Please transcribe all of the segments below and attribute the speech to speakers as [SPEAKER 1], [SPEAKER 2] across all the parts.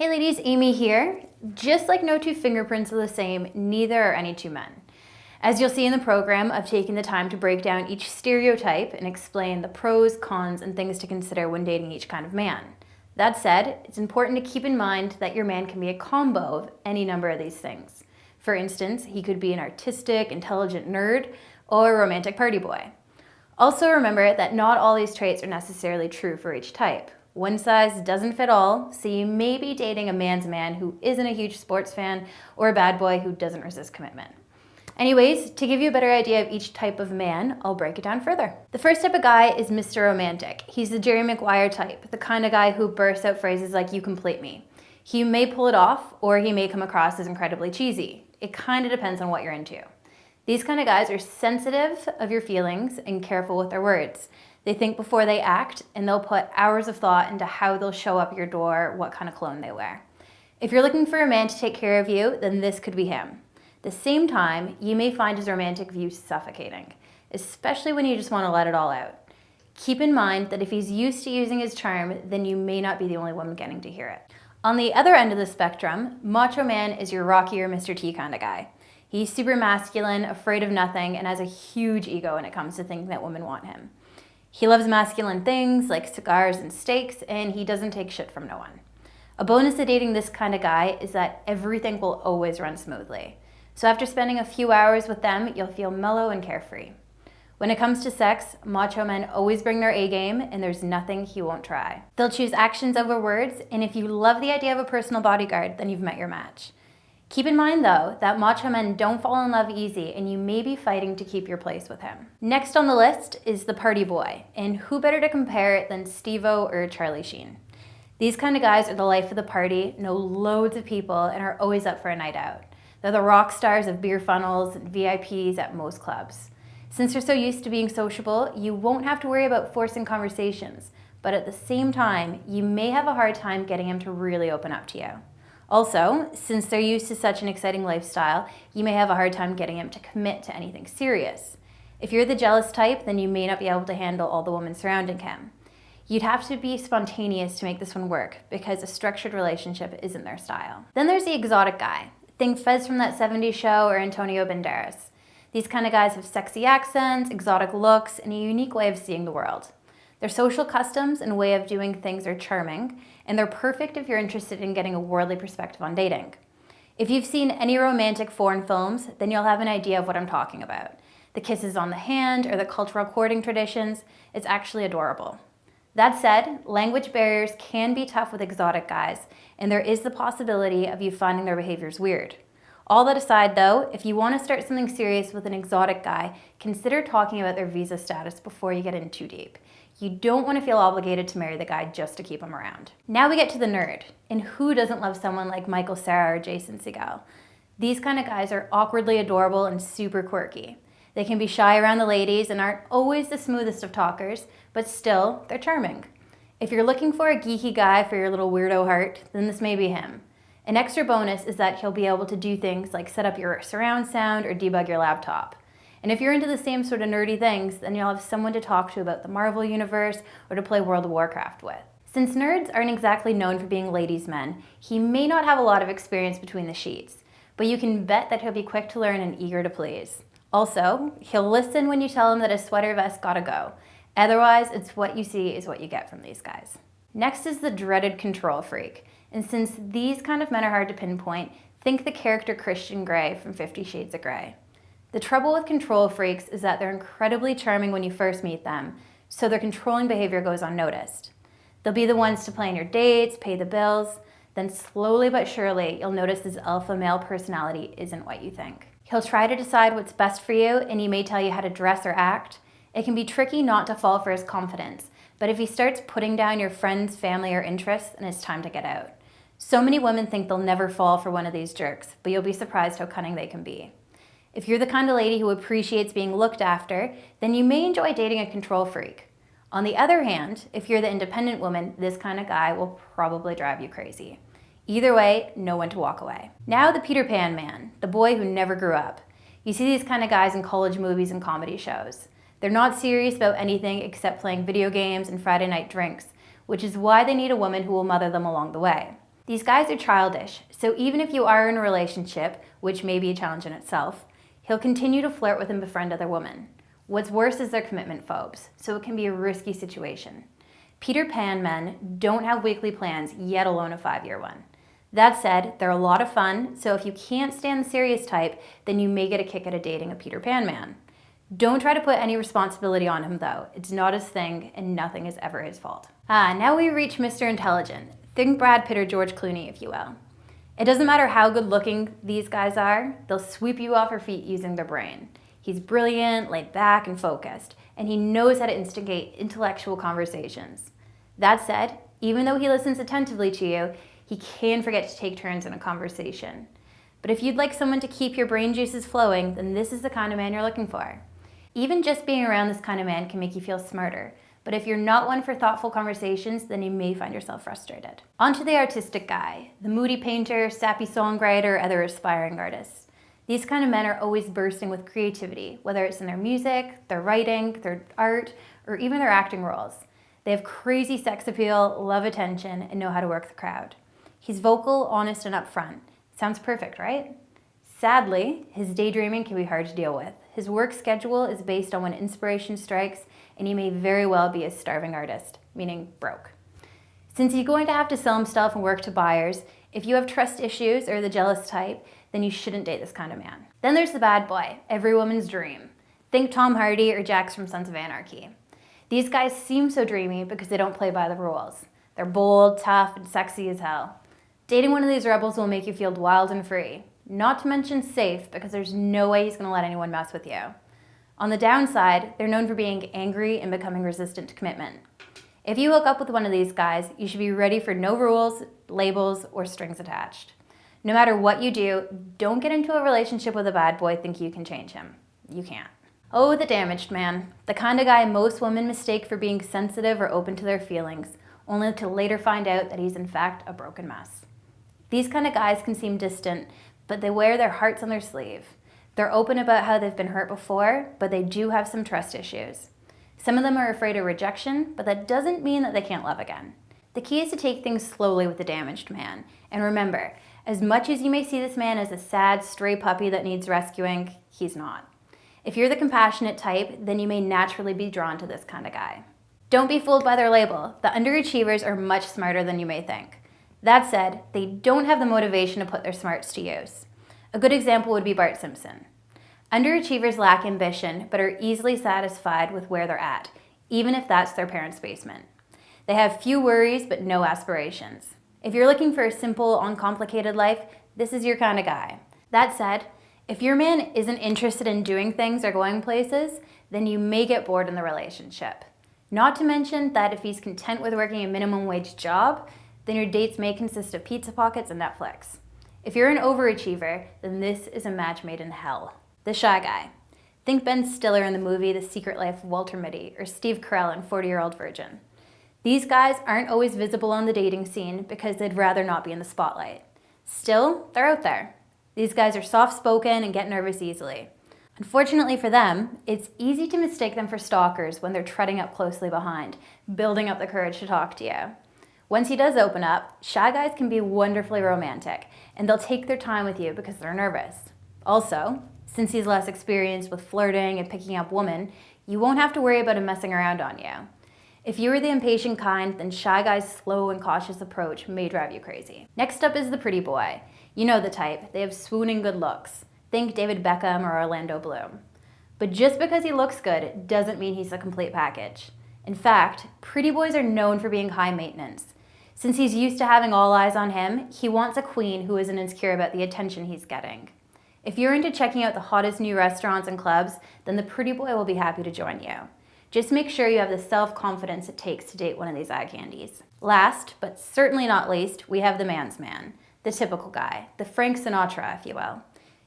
[SPEAKER 1] Hey ladies, Amy here. Just like no two fingerprints are the same, neither are any two men. As you'll see in the program, I've taken the time to break down each stereotype and explain the pros, cons, and things to consider when dating each kind of man. That said, it's important to keep in mind that your man can be a combo of any number of these things. For instance, he could be an artistic, intelligent nerd, or a romantic party boy. Also remember that not all these traits are necessarily true for each type. One size doesn't fit all, so you may be dating a man's man who isn't a huge sports fan or a bad boy who doesn't resist commitment. Anyways, to give you a better idea of each type of man, I'll break it down further. The first type of guy is Mr. Romantic. He's the Jerry Maguire type, the kind of guy who bursts out phrases like, "You complete me." He may pull it off, or he may come across as incredibly cheesy. It kind of depends on what you're into. These kind of guys are sensitive of your feelings and careful with their words. They think before they act, and they'll put hours of thought into how they'll show up at your door, what kind of cologne they wear. If you're looking for a man to take care of you, then this could be him. At the same time, you may find his romantic view suffocating, especially when you just want to let it all out. Keep in mind that if he's used to using his charm, then you may not be the only one getting to hear it. On the other end of the spectrum, Macho Man is your Rocky or Mr. T kind of guy. He's super masculine, afraid of nothing, and has a huge ego when it comes to thinking that women want him. He loves masculine things like cigars and steaks, and he doesn't take shit from no one. A bonus to dating this kind of guy is that everything will always run smoothly. So after spending a few hours with them, you'll feel mellow and carefree. When it comes to sex, macho men always bring their A game, and there's nothing he won't try. They'll choose actions over words, and if you love the idea of a personal bodyguard, then you've met your match. Keep in mind though, that macho men don't fall in love easy, and you may be fighting to keep your place with him. Next on the list is the party boy, and who better to compare it than Steve-O or Charlie Sheen. These kind of guys are the life of the party, know loads of people, and are always up for a night out. They're the rock stars of beer funnels and VIPs at most clubs. Since they're so used to being sociable, you won't have to worry about forcing conversations, but at the same time, you may have a hard time getting him to really open up to you. Also, since they're used to such an exciting lifestyle, you may have a hard time getting him to commit to anything serious. If you're the jealous type, then you may not be able to handle all the women surrounding him. You'd have to be spontaneous to make this one work, because a structured relationship isn't their style. Then there's the exotic guy. Think Fez from That 70s Show or Antonio Banderas. These kind of guys have sexy accents, exotic looks, and a unique way of seeing the world. Their social customs and way of doing things are charming, and they're perfect if you're interested in getting a worldly perspective on dating. If you've seen any romantic foreign films, then you'll have an idea of what I'm talking about. The kisses on the hand or the cultural courting traditions, it's actually adorable. That said, language barriers can be tough with exotic guys, and there is the possibility of you finding their behaviors weird. All that aside though, if you want to start something serious with an exotic guy, consider talking about their visa status before you get in too deep. You don't want to feel obligated to marry the guy just to keep him around. Now we get to the nerd, and who doesn't love someone like Michael Cera or Jason Segel? These kind of guys are awkwardly adorable and super quirky. They can be shy around the ladies and aren't always the smoothest of talkers, but still, they're charming. If you're looking for a geeky guy for your little weirdo heart, then this may be him. An extra bonus is that he'll be able to do things like set up your surround sound or debug your laptop. And if you're into the same sort of nerdy things, then you'll have someone to talk to about the Marvel Universe or to play World of Warcraft with. Since nerds aren't exactly known for being ladies' men, he may not have a lot of experience between the sheets, but you can bet that he'll be quick to learn and eager to please. Also, he'll listen when you tell him that his sweater vest gotta go. Otherwise, it's what you see is what you get from these guys. Next is the dreaded control freak. And since these kind of men are hard to pinpoint, think the character Christian Grey from 50 Shades of Grey. The trouble with control freaks is that they're incredibly charming when you first meet them, so their controlling behavior goes unnoticed. They'll be the ones to plan your dates, pay the bills, then slowly but surely you'll notice his alpha male personality isn't what you think. He'll try to decide what's best for you, and he may tell you how to dress or act. It can be tricky not to fall for his confidence, but if he starts putting down your friends, family, or interests, then it's time to get out. So many women think they'll never fall for one of these jerks, but you'll be surprised how cunning they can be. If you're the kind of lady who appreciates being looked after, then you may enjoy dating a control freak. On the other hand, if you're the independent woman, this kind of guy will probably drive you crazy. Either way, know when to walk away. Now the Peter Pan man, the boy who never grew up. You see these kind of guys in college movies and comedy shows. They're not serious about anything except playing video games and Friday night drinks, which is why they need a woman who will mother them along the way. These guys are childish, so even if you are in a relationship, which may be a challenge in itself, he'll continue to flirt with and befriend other women. What's worse is they're commitment phobes, so it can be a risky situation. Peter Pan men don't have weekly plans, yet alone a 5-year one. That said, they're a lot of fun, so if you can't stand the serious type, then you may get a kick out of dating a Peter Pan man. Don't try to put any responsibility on him though. It's not his thing, and nothing is ever his fault. Now we reach Mr. Intelligent. Think Brad Pitt or George Clooney, if you will. It doesn't matter how good looking these guys are, they'll sweep you off your feet using their brain. He's brilliant, laid back, and focused, and he knows how to instigate intellectual conversations. That said, even though he listens attentively to you, he can forget to take turns in a conversation. But if you'd like someone to keep your brain juices flowing, then this is the kind of man you're looking for. Even just being around this kind of man can make you feel smarter, but if you're not one for thoughtful conversations, then you may find yourself frustrated. On to the artistic guy, the moody painter, sappy songwriter, other aspiring artists. These kind of men are always bursting with creativity, whether it's in their music, their writing, their art, or even their acting roles. They have crazy sex appeal, love attention, and know how to work the crowd. He's vocal, honest, and upfront. Sounds perfect, right? Sadly, his daydreaming can be hard to deal with. His work schedule is based on when inspiration strikes, and he may very well be a starving artist, meaning broke. Since he's going to have to sell himself and work to buyers, if you have trust issues or the jealous type, then you shouldn't date this kind of man. Then there's the bad boy, every woman's dream. Think Tom Hardy or Jax from Sons of Anarchy. These guys seem so dreamy because they don't play by the rules. They're bold, tough, and sexy as hell. Dating one of these rebels will make you feel wild and free. Not to mention safe, because there's no way he's gonna let anyone mess with you. On the downside, they're known for being angry and becoming resistant to commitment. If you hook up with one of these guys, you should be ready for no rules, labels, or strings attached. No matter what you do, don't get into a relationship with a bad boy thinking you can change him. You can't. Oh, the damaged man. The kind of guy most women mistake for being sensitive or open to their feelings, only to later find out that he's in fact a broken mess. These kind of guys can seem distant, but they wear their hearts on their sleeve. They're open about how they've been hurt before, but they do have some trust issues. Some of them are afraid of rejection, but that doesn't mean that they can't love again. The key is to take things slowly with the damaged man. And remember, as much as you may see this man as a sad, stray puppy that needs rescuing, he's not. If you're the compassionate type, then you may naturally be drawn to this kind of guy. Don't be fooled by their label. The underachievers are much smarter than you may think. That said, they don't have the motivation to put their smarts to use. A good example would be Bart Simpson. Underachievers lack ambition, but are easily satisfied with where they're at, even if that's their parents' basement. They have few worries, but no aspirations. If you're looking for a simple, uncomplicated life, this is your kind of guy. That said, if your man isn't interested in doing things or going places, then you may get bored in the relationship. Not to mention that if he's content with working a minimum wage job, then your dates may consist of Pizza Pockets and Netflix. If you're an overachiever, then this is a match made in hell. The shy guy. Think Ben Stiller in the movie The Secret Life of Walter Mitty, or Steve Carell in 40-Year-Old Virgin. These guys aren't always visible on the dating scene because they'd rather not be in the spotlight. Still, they're out there. These guys are soft-spoken and get nervous easily. Unfortunately for them, it's easy to mistake them for stalkers when they're treading up closely behind, building up the courage to talk to you. Once he does open up, shy guys can be wonderfully romantic, and they'll take their time with you because they're nervous. Also, since he's less experienced with flirting and picking up women, you won't have to worry about him messing around on you. If you are the impatient kind, then shy guys' slow and cautious approach may drive you crazy. Next up is the pretty boy. You know the type. They have swooning good looks. Think David Beckham or Orlando Bloom. But just because he looks good doesn't mean he's a complete package. In fact, pretty boys are known for being high maintenance. Since he's used to having all eyes on him, he wants a queen who isn't insecure about the attention he's getting. If you're into checking out the hottest new restaurants and clubs, then the pretty boy will be happy to join you. Just make sure you have the self-confidence it takes to date one of these eye candies. Last, but certainly not least, we have the man's man, the typical guy, the Frank Sinatra, if you will.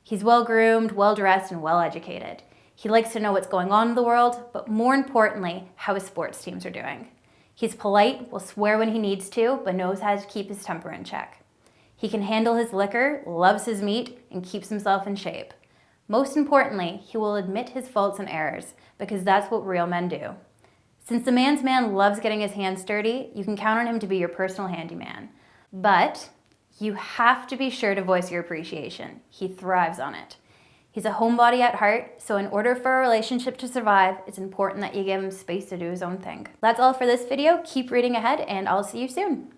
[SPEAKER 1] He's well-groomed, well-dressed, and well-educated. He likes to know what's going on in the world, but more importantly, how his sports teams are doing. He's polite, will swear when he needs to, but knows how to keep his temper in check. He can handle his liquor, loves his meat, and keeps himself in shape. Most importantly, he will admit his faults and errors, because that's what real men do. Since the man's man loves getting his hands dirty, you can count on him to be your personal handyman. But You have to be sure to voice your appreciation. He thrives on it. He's a homebody at heart, so in order for a relationship to survive, it's important that you give him space to do his own thing. That's all for this video. Keep reading ahead, and I'll see you soon.